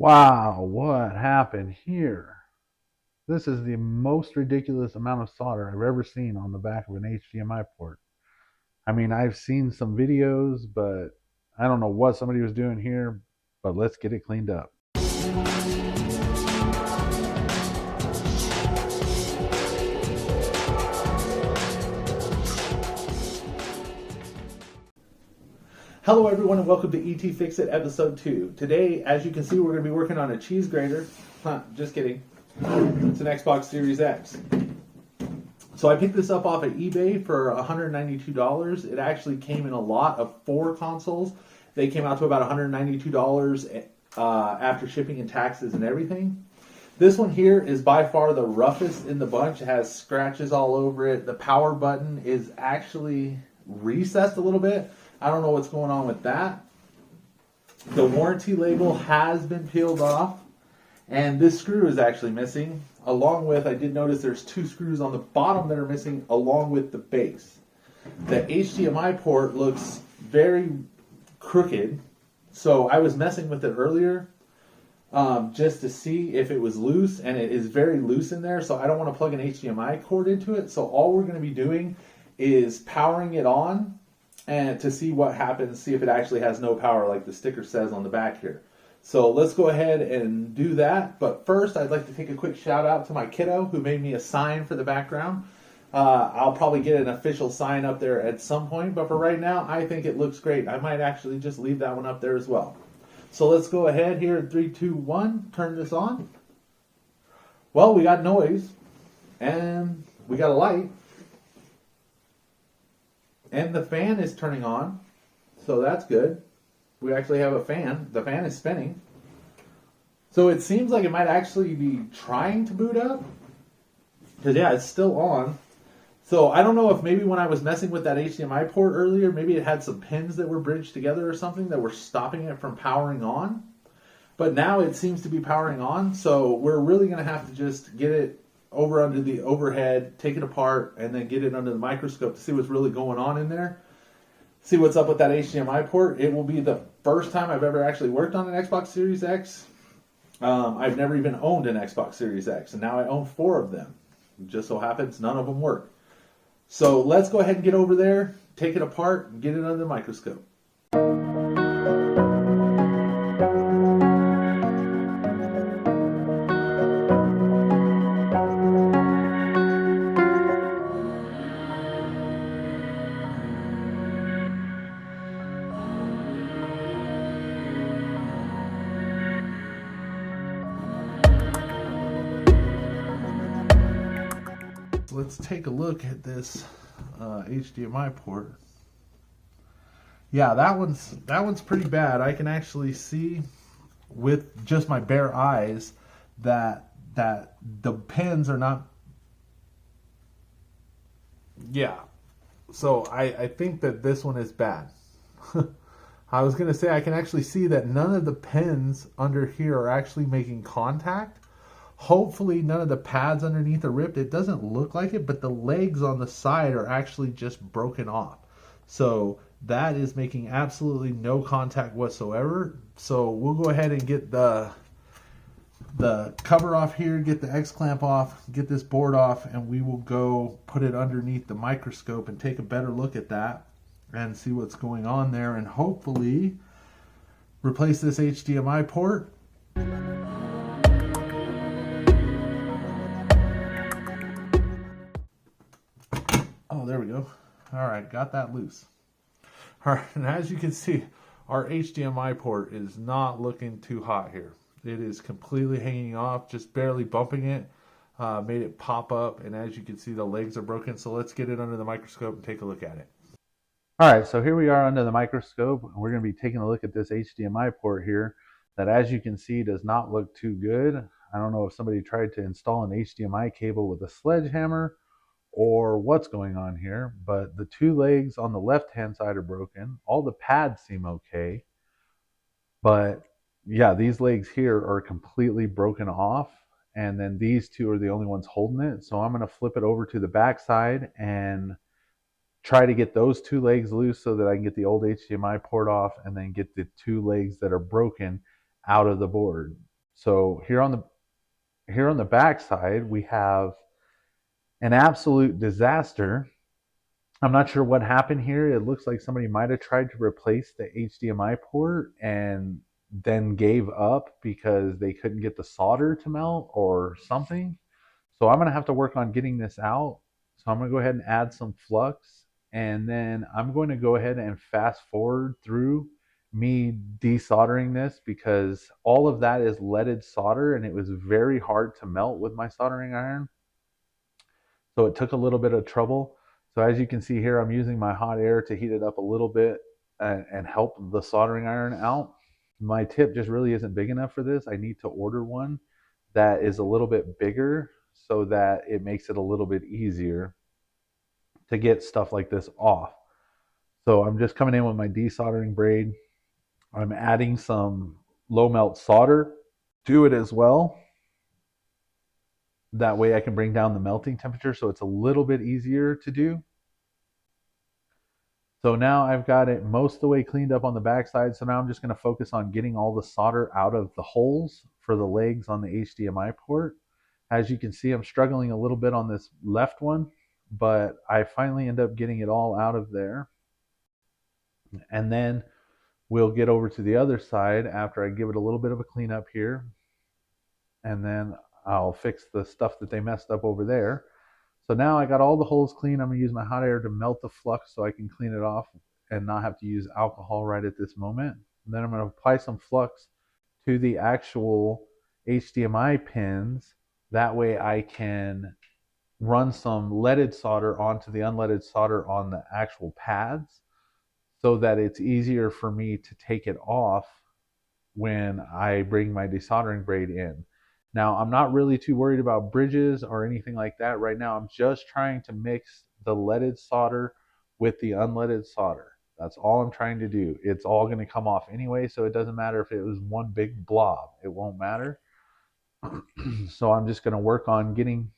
Wow, what happened here? This is the most ridiculous amount of solder I've ever seen on the back of an HDMI port. I mean, I've seen some videos, but I don't know what somebody was doing here, but let's get it cleaned up. Hello everyone and welcome to ET Fix It episode 2. Today, as you can see, we're going to be working on a cheese grater. Just kidding. It's an Xbox Series X. So I picked this up off of eBay for $192. It actually came in a lot of 4 consoles. They came out to about $192 after shipping and taxes and everything. This one here is by far the roughest in the bunch. It has scratches all over it. The power button is actually recessed a little bit. I don't know what's going on with that. The warranty label has been peeled off, and this screw is actually missing, along with, I did notice there's 2 screws on the bottom that are missing, along with the base. The HDMI port looks very crooked, so I was messing with it earlier just to see if it was loose, and it is very loose in there, so I don't want to plug an HDMI cord into it. So all we're going to be doing is powering it on and to see what happens, see if it actually has no power like the sticker says on the back here. So let's go ahead and do that. But first, I'd like to take a quick shout out to my kiddo who made me a sign for the background. I'll probably get an official sign up there at some point, but for right now, I think it looks great. I might actually just leave that one up there as well. So let's go ahead here in 3, 2, 1, turn this on. Well, we got noise, and we got a light. And the fan is turning on, so that's good. We actually have a fan. The fan is spinning. So it seems like it might actually be trying to boot up. Because, yeah, it's still on. So I don't know if maybe when I was messing with that HDMI port earlier, maybe it had some pins that were bridged together or something that were stopping it from powering on. But now it seems to be powering on, so we're really going to have to just get it over under the overhead, take it apart, and then get it under the microscope to see what's really going on in there. See what's up with that HDMI port. It will be the first time I've ever actually worked on an Xbox Series X. I've never even owned an Xbox Series X, and now I own 4 of them. It just so happens none of them work. So let's go ahead and get over there, take it apart, and get it under the microscope. Let's take a look at this HDMI port. Yeah, that one's pretty bad. I can actually see with just my bare eyes that the pins are not. Yeah, so I think that this one is bad. I was gonna say I can actually see that none of the pins under here are actually making contact. Hopefully none of the pads underneath are ripped. It doesn't look like it, but the legs on the side are actually just broken off. So that is making absolutely no contact whatsoever. So we'll go ahead and get the cover off here, get the X-clamp off, get this board off, and we will go put it underneath the microscope and take a better look at that and see what's going on there, and hopefully replace this HDMI port. Oh, there we go. All right, got that loose. All right, and as you can see, our HDMI port is not looking too hot here. It is completely hanging off, just barely bumping it, made it pop up, and as you can see, the legs are broken. So let's get it under the microscope and take a look at it. All right, so here we are under the microscope, and we're going to be taking a look at this HDMI port here that, as you can see, does not look too good. I don't know if somebody tried to install an HDMI cable with a sledgehammer or what's going on here, but the 2 legs on the left-hand side are broken. All the pads seem okay, but yeah, these legs here are completely broken off, and then these 2 are the only ones holding it. So I'm going to flip it over to the back side and try to get those 2 legs loose so that I can get the old HDMI port off and then get the 2 legs that are broken out of the board. So here on the back side, we have an absolute disaster. I'm not sure what happened here. It looks like somebody might have tried to replace the HDMI port and then gave up because they couldn't get the solder to melt or something. So I'm going to have to work on getting this out. So I'm going to go ahead and add some flux, and then I'm going to go ahead and fast forward through me desoldering this because all of that is leaded solder and it was very hard to melt with my soldering iron. So it took a little bit of trouble. So as you can see here, I'm using my hot air to heat it up a little bit and help the soldering iron out. My tip just really isn't big enough for this. I need to order one that is a little bit bigger so that it makes it a little bit easier to get stuff like this off. So I'm just coming in with my desoldering braid. I'm adding some low melt solder to it as well. That way I can bring down the melting temperature so it's a little bit easier to do. So now I've got it most of the way cleaned up on the backside. So now I'm just going to focus on getting all the solder out of the holes for the legs on the HDMI port. As you can see, I'm struggling a little bit on this left one, but I finally end up getting it all out of there. And then we'll get over to the other side after I give it a little bit of a cleanup here. And then I'll fix the stuff that they messed up over there. So now I got all the holes clean. I'm gonna use my hot air to melt the flux so I can clean it off and not have to use alcohol right at this moment. And then I'm gonna apply some flux to the actual HDMI pins. That way I can run some leaded solder onto the unleaded solder on the actual pads so that it's easier for me to take it off when I bring my desoldering braid in. Now, I'm not really too worried about bridges or anything like that right now. I'm just trying to mix the leaded solder with the unleaded solder. That's all I'm trying to do. It's all going to come off anyway, so it doesn't matter if it was one big blob. It won't matter. So I'm just going to work on getting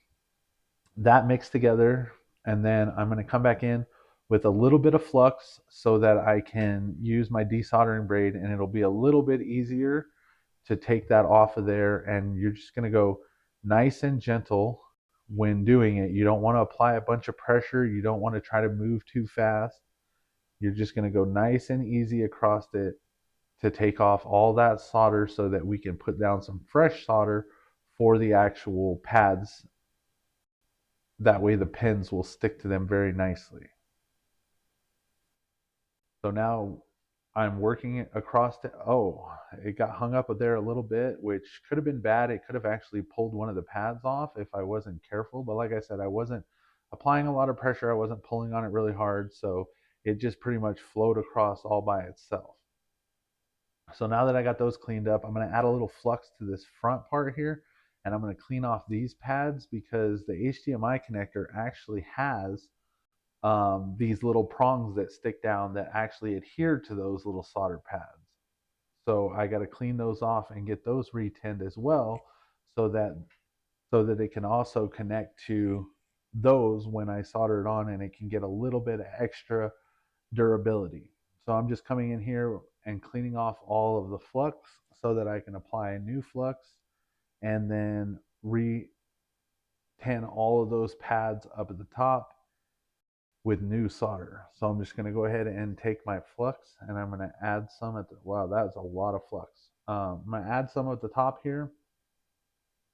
that mixed together, and then I'm going to come back in with a little bit of flux so that I can use my desoldering braid, and it'll be a little bit easier to take that off of there. And you're just going to go nice and gentle when doing it. You don't want to apply a bunch of pressure. You don't want to try to move too fast. You're just going to go nice and easy across it to take off all that solder so that we can put down some fresh solder for the actual pads. That way the pins will stick to them very nicely. So now I'm working it across the, oh, it got hung up there a little bit, which could have been bad. It could have actually pulled one of the pads off if I wasn't careful. But like I said, I wasn't applying a lot of pressure. I wasn't pulling on it really hard. So it just pretty much flowed across all by itself. So now that I got those cleaned up, I'm going to add a little flux to this front part here. And I'm going to clean off these pads because the HDMI connector actually has these little prongs that stick down that actually adhere to those little solder pads. So I got to clean those off and get those retinned as well, so that it can also connect to those when I solder it on, and it can get a little bit of extra durability. So I'm just coming in here and cleaning off all of the flux so that I can apply a new flux and then re-tin all of those pads up at the top with new solder. So I'm just going to go ahead and take my flux and I'm going to add some at the, wow, that's a lot of flux. I'm going to add some at the top here.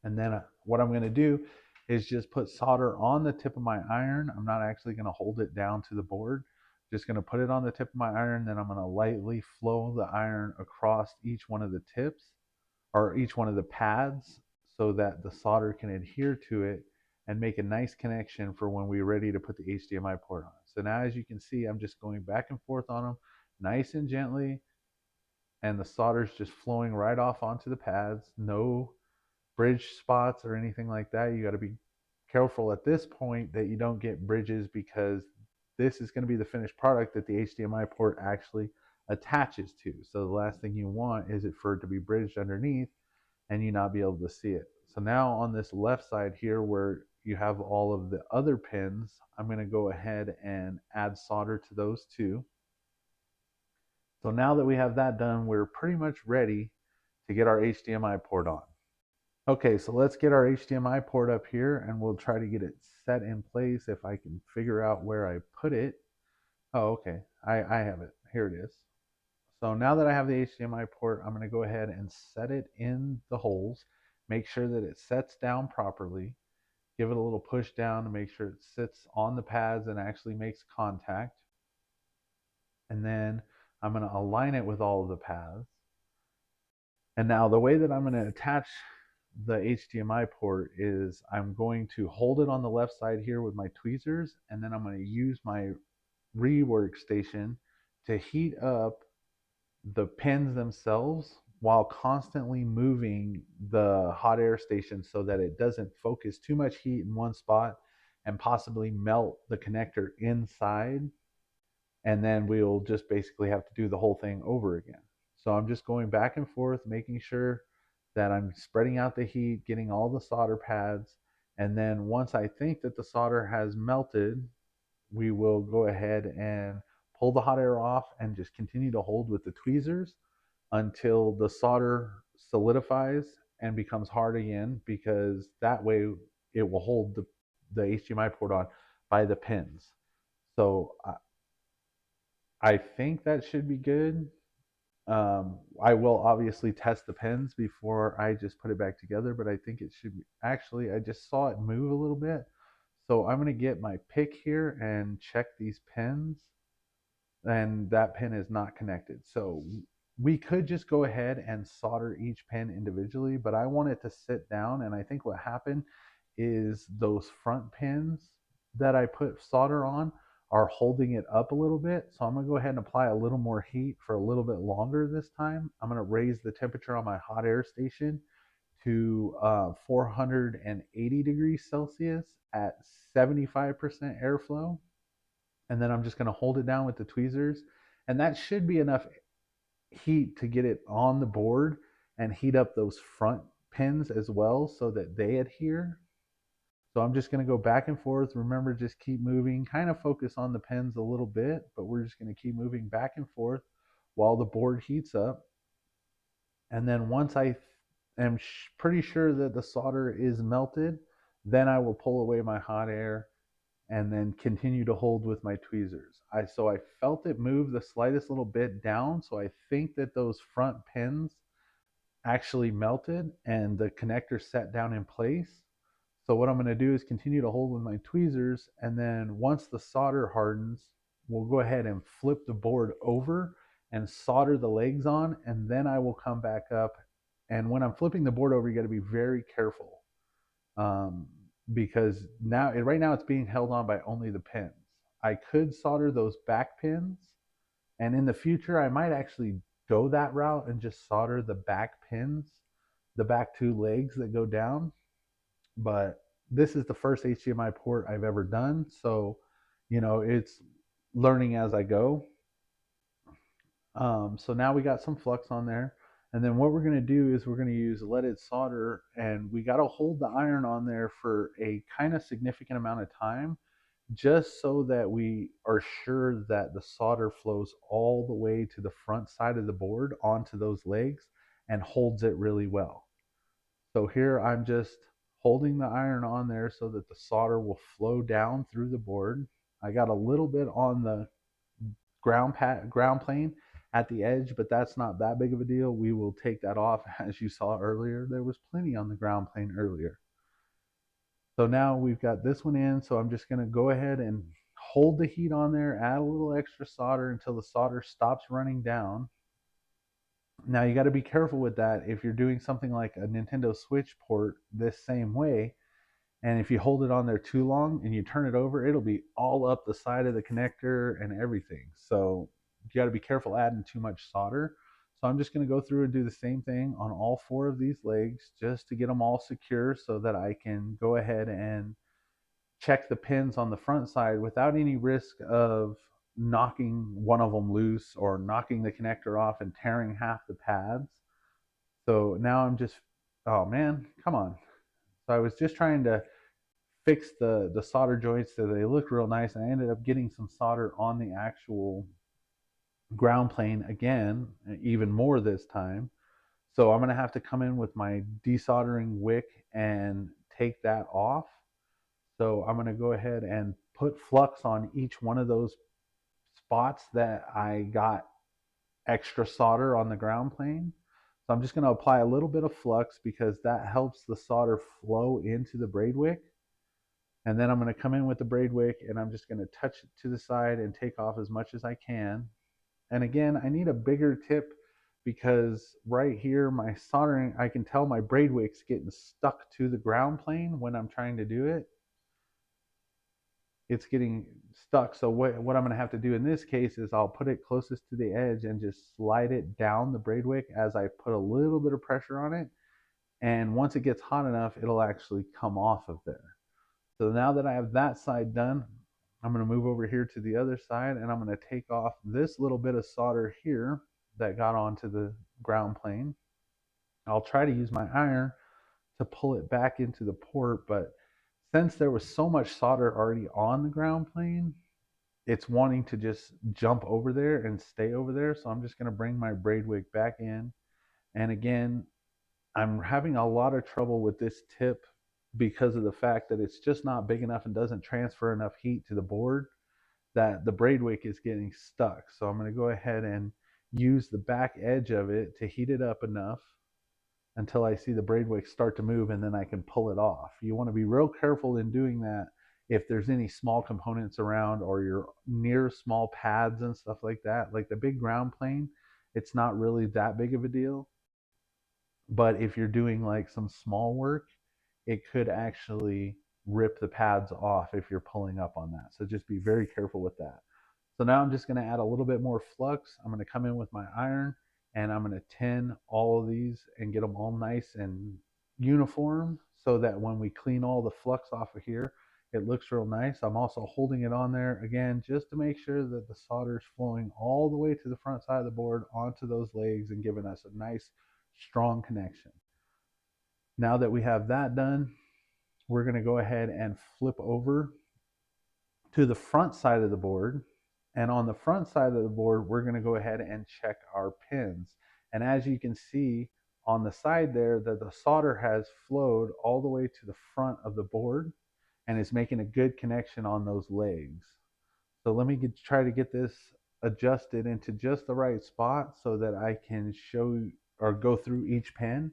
And then what I'm going to do is just put solder on the tip of my iron. I'm not actually going to hold it down to the board. Just going to put it on the tip of my iron. Then I'm going to lightly flow the iron across each one of the tips or each one of the pads so that the solder can adhere to it and make a nice connection for when we're ready to put the HDMI port on. So now as you can see, I'm just going back and forth on them nice and gently, and the solder's just flowing right off onto the pads. No bridge spots or anything like that. You got to be careful at this point that you don't get bridges because this is going to be the finished product that the HDMI port actually attaches to. So the last thing you want is it for it to be bridged underneath and you not be able to see it. So now on this left side here where you have all of the other pins, I'm going to go ahead and add solder to those too. So now that we have that done, we're pretty much ready to get our HDMI port on. Okay, so let's get our HDMI port up here and we'll try to get it set in place if I can figure out where I put it. Oh, okay. I have it. Here it is. So now that I have the HDMI port, I'm going to go ahead and set it in the holes. Make sure that it sets down properly. Give it a little push down to make sure it sits on the pads and actually makes contact. And then I'm going to align it with all of the paths. And now the way that I'm going to attach the HDMI port is I'm going to hold it on the left side here with my tweezers, and then I'm going to use my rework station to heat up the pins themselves while constantly moving the hot air station so that it doesn't focus too much heat in one spot and possibly melt the connector inside. And then we'll just basically have to do the whole thing over again. So I'm just going back and forth, making sure that I'm spreading out the heat, getting all the solder pads. And then once I think that the solder has melted, we will go ahead and pull the hot air off and just continue to hold with the tweezers until the solder solidifies and becomes hard again, because that way it will hold the HDMI port on by the pins. So I think that should be good. I will obviously test the pins before I just put it back together, but I think it should be. Actually, I just saw it move a little bit. So I'm going to get my pick here and check these pins, and that pin is not connected. So we could just go ahead and solder each pin individually, but I want it to sit down. And I think what happened is those front pins that I put solder on are holding it up a little bit. So I'm gonna go ahead and apply a little more heat for a little bit longer this time. I'm gonna raise the temperature on my hot air station to 480 degrees Celsius at 75% airflow. And then I'm just gonna hold it down with the tweezers. And that should be enough heat to get it on the board and heat up those front pins as well so that they adhere. So I'm just going to go back and forth. Remember, just keep moving, kind of focus on the pins a little bit, but we're just going to keep moving back and forth while the board heats up. And then once I am pretty sure that the solder is melted, then I will pull away my hot air and then continue to hold with my tweezers. So I felt it move the slightest little bit down, so I think that those front pins actually melted and the connector set down in place. So what I'm going to do is continue to hold with my tweezers, and then once the solder hardens, we'll go ahead and flip the board over and solder the legs on, and then I will come back up. And when I'm flipping the board over, you got to be very careful, um, because right now it's being held on by only the pins. I could solder those back pins, and in the future I might actually go that route and just solder the back pins, the back two legs that go down. But this is the first HDMI port I've ever done, so it's learning as I go. So now we got some flux on there. And then what we're going to do is we're going to use leaded solder, and we got to hold the iron on there for a kind of significant amount of time, just so that we are sure that the solder flows all the way to the front side of the board onto those legs and holds it really well. So here I'm just holding the iron on there so that the solder will flow down through the board. I got a little bit on the ground plane at the edge, but that's not that big of a deal. We will take that off. As you saw earlier, there was plenty on the ground plane earlier. So now we've got this one in, so I'm just going to go ahead and hold the heat on there, add a little extra solder until the solder stops running down. Now you got to be careful with that if you're doing something like a Nintendo Switch port this same way. And if you hold it on there too long and you turn it over, it'll be all up the side of the connector and everything. So you got to be careful adding too much solder. So I'm just going to go through and do the same thing on all four of these legs just to get them all secure so that I can go ahead and check the pins on the front side without any risk of knocking one of them loose or knocking the connector off and tearing half the pads. So now I'm just, oh man, come on. So I was just trying to fix the solder joints so they look real nice, and I ended up getting some solder on the actual ground plane again, even more this time. So I'm going to have to come in with my desoldering wick and take that off. So I'm going to go ahead and put flux on each one of those spots that I got extra solder on the ground plane. So I'm just going to apply a little bit of flux because that helps the solder flow into the braid wick. And then I'm going to come in with the braid wick and I'm just going to touch it to the side and take off as much as I can. And again, I need a bigger tip because right here, my soldering, I can tell my braid wick's getting stuck to the ground plane when I'm trying to do it. It's getting stuck. So what I'm going to have to do in this case is I'll put it closest to the edge and just slide it down the braid wick as I put a little bit of pressure on it. And once it gets hot enough, it'll actually come off of there. So now that I have that side done, I'm going to move over here to the other side and I'm going to take off this little bit of solder here that got onto the ground plane. I'll try to use my iron to pull it back into the port, but since there was so much solder already on the ground plane, it's wanting to just jump over there and stay over there. So I'm just going to bring my braid wick back in. And again, I'm having a lot of trouble with this tip because of the fact that it's just not big enough and doesn't transfer enough heat to the board, that the braid wick is getting stuck. So I'm going to go ahead and use the back edge of it to heat it up enough until I see the braid wick start to move, and then I can pull it off. You want to be real careful in doing that if there's any small components around or you're near small pads and stuff like that. Like the big ground plane, it's not really that big of a deal. But if you're doing like some small work, it could actually rip the pads off if you're pulling up on that. So just be very careful with that. So now I'm just going to add a little bit more flux. I'm going to come in with my iron and I'm going to tin all of these and get them all nice and uniform so that when we clean all the flux off of here, it looks real nice. I'm also holding it on there again just to make sure that the solder is flowing all the way to the front side of the board onto those legs and giving us a nice strong connection. Now that we have that done, we're going to go ahead and flip over to the front side of the board. And on the front side of the board, we're going to go ahead and check our pins. And as you can see on the side there, that the solder has flowed all the way to the front of the board and is making a good connection on those legs. So let me try to get this adjusted into just the right spot so that I can show or go through each pin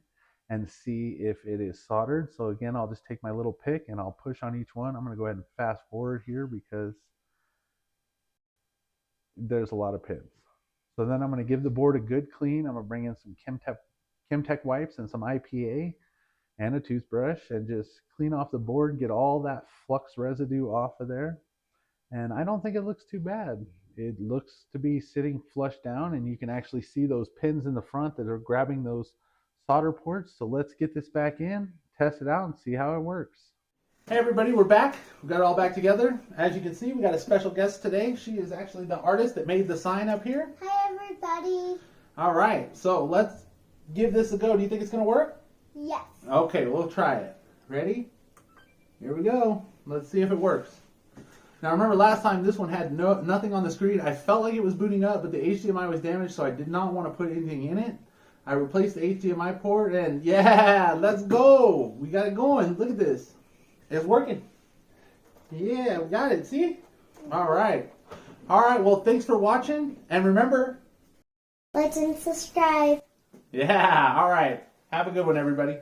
and see if it is soldered. So again, I'll just take my little pick and I'll push on each one. I'm going to go ahead and fast forward here because there's a lot of pins. So then I'm going to give the board a good clean. I'm going to bring in some Chemtech wipes and some IPA and a toothbrush and just clean off the board, get all that flux residue off of there. And I don't think it looks too bad. It looks to be sitting flush down and you can actually see those pins in the front that are grabbing those solder ports. So let's get this back in, test it out and see how it works. Hey everybody, we're back. We got it all back together. As you can see, we got a special guest today. She is actually the artist that made the sign up here. Hi everybody. All right, so let's give this a go. Do you think it's going to work? Yes. Okay, we'll try it. Ready? Here we go. Let's see if it works. Now remember last time this one had nothing on the screen. I felt like it was booting up, but the HDMI was damaged, so I did not want to put anything in it. I replaced the HDMI port and yeah, let's go. We got it going. Look at this. It's working. Yeah, we got it. See? All right. All right, well, thanks for watching. And remember, Like and subscribe. yeah, all right. Have a good one, everybody.